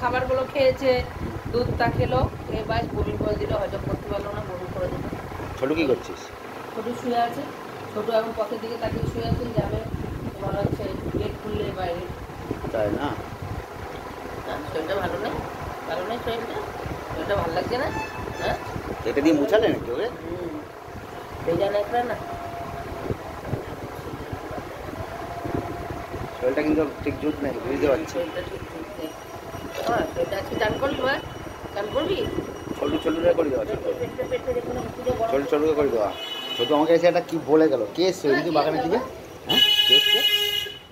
খাবারগুলো খেয়েছে, দুধটা খেলো, খেয়ে বাস বমি করে দিল, হজম করতে পারলো না, বমি করে দিল। ছোটু কি করছিস? ছোটু শুয়ে আছে, ছোটু এখন পথের দিকে তাকিয়ে শুয়ে আছে, যাবে তোমার হচ্ছে গেট খুললে বাইরে। তাই না? শরীরটা ভালো নেই, ভালো নেই শরীরটা, শরীরটা ভালো লাগছে না। হ্যাঁ, এটা দিয়ে মুছালে নাকি ওকে? ভেজা ন্যাকড়া না, শরীরটা কিন্তু ঠিক জুত নেই, বুঝতে পারছি। শরীরটা ঠিক ঠিক নেই। হ্যাঁ, শরীরটা আছে, চান করবি মা, চান করবি? ছোটুরে করে দেওয়া, পেটে দেখুন পুজো বড় ছোটুকে করে দেওয়া। ছোটু আমাকে এসে একটা কি বলে গেল, কে এসছে কিন্তু বাগানের দিকে? হ্যাঁ, কে এসছে?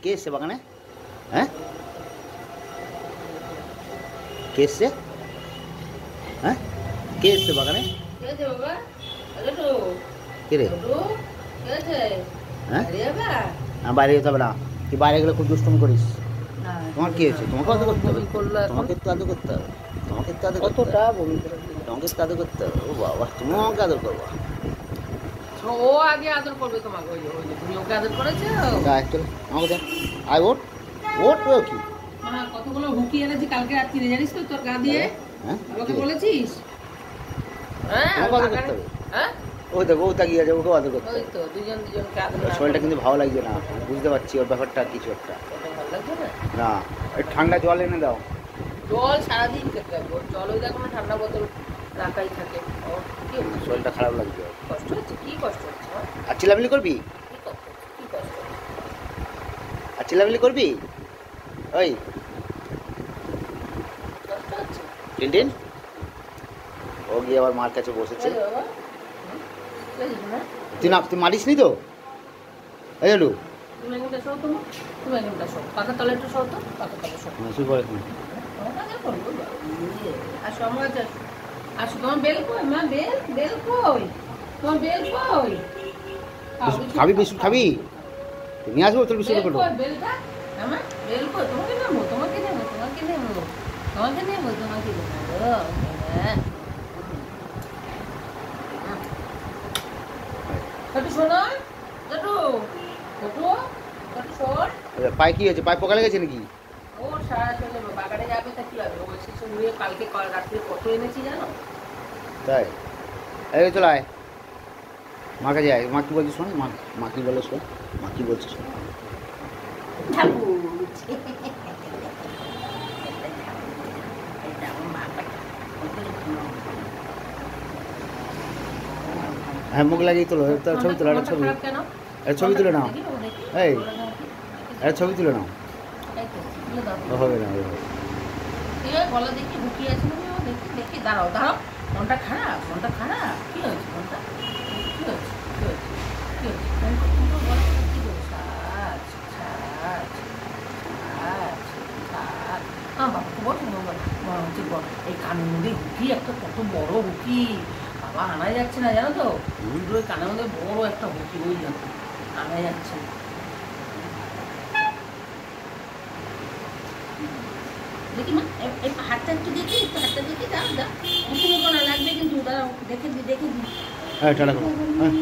কে এসছে বাগানে? হ্যাঁ, কে এসছে? হ্যাঁ, কে এসছে বাগানে? কে আছে বাবা? ছোটু, কে রে? ছোটু, কে আছে? হ্যাঁ, আরে বাবা, বাইরে যেতে হবে না, তুই বাইরে গেলে খুব দুষ্টুমি করিস। না, তোমার কি হয়েছে? তোমাকে আদর করতে হবে, বমি করলো এখন। তোমাকে একটু আদর করতে হবে, তোমাকে একটু আদর করতে হবে, কতটা বমি করে দিল। তোমাকে একটু আদর করতে হবে। ও বাবা, তুমিও আমাকে আদর করবা? ও আগে আদর করবে তোমাকে, ওই যে তুমি ওকে আদর করেছো। চল আমাকে দেখ, আয় ওঠ ওঠ। ও কি কতগুলো হুকি এনেছি কালকে রাত্রিরে, জানিস তো তোর গা দিয়ে। হ্যাঁ, আমাকে বলেছিস? হ্যাঁ, তোমাকে আদর করতে হবে। হ্যাঁ, ওই দেখো ও তাকিয়ে আছে, ওকেও আদর করতে ওই হবে। তো দুজনকে আদর ওর না শরীরটা করলে কিন্তু ভালো লাগছে না, বুঝতে পারছি ওর ব্যাপারটা কিছু একটা। ওটা ভালো লাগছে না। না, ওই ঠান্ডা জল এনে দাও। জল সারাদিন খেতে হবে ওর, জল ওই দেখো না ঠান্ডা বোতল রাখাই থাকে। ওর কি হচ্ছে? শরীরটা খারাপ লাগছে ওর। কষ্ট হচ্ছে? কি কষ্ট হচ্ছে আমার? আর চিল্লামিলি করবি? কি কষ্ট হচ্ছে? কি কষ্ট হচ্ছে? আর চিল্লামিলি করবি? ওই কষ্ট হচ্ছে? টিনটিন, ও গিয়ে আবার মার কাছে বসেছে। এই বাবা, কি হয়েছে না? তুই মারিস নি তো? এই হলু তুমি এখানটা শো, তুমি এখানটা শো, পাখার তলে একটু শো তো, পাখার তলে শো। শুরু করে আসো আমার কাছে আসো। আসো, তোমার বেল কই মা? বেল কই? তোমার বেল কই? খাবি বিস্কুট খাবি? নিয়ে আসবো তোর বিস্কুট করবো। বেলটা আমার বেল কই? তোমাকে নেবো, তোমাকে নেবো, তোমাকে নেবো, তোমাকে নেবো, তোমাকে নেবো। হ্যাঁ, একটু শোনো, একটু একটু একটু শোন। পায়ে কি হয়েছে? পায়ে পোকা লেগেছে নাকি? ও সারা চলে বাগানে যাবে, তা কি হবে? ও এসেছে নিয়ে কালকে রাত্রে কত এনেছি জানো? তাই? এই চল আয়, মার কাছে আয়। মা কি বলছে শোন, মা কি বলে শোন, মা কি বলছে শোন। হ্যাঁ, মুখ লাগিয়ে তোলো, ছবি তোলো, একটা ছবি, একটা ছবি তুলে নাও। এই একটা ছবি তুলে নাও। হবে না, গলা দেখি ঢুকিয়ে আছে, দেখি দেখি, দাঁড়াও দাঁড়াও, মনটা খারাপ, মনটা খারাপ। কি হয়েছে মনটা? কি হয়েছে? কি হয়েছে? কি হয়েছে? এই কানের মধ্যে হুকি একটা, কত বড় হুকি বাবা, আনা যাচ্ছে না জানো তো। ওই কানের মধ্যে বড় একটা হুকি, ওই জন্য আনা যাচ্ছে না। দেখি মা, হাতটা একটু দেখি, একটু হাতটা দেখি, দাও দাও, মুখো মুখো না লাগবে কিন্তু, দাঁড়াও দেখে দি, দেখে দি। হ্যাঁ, টাটা করো। হ্যাঁ।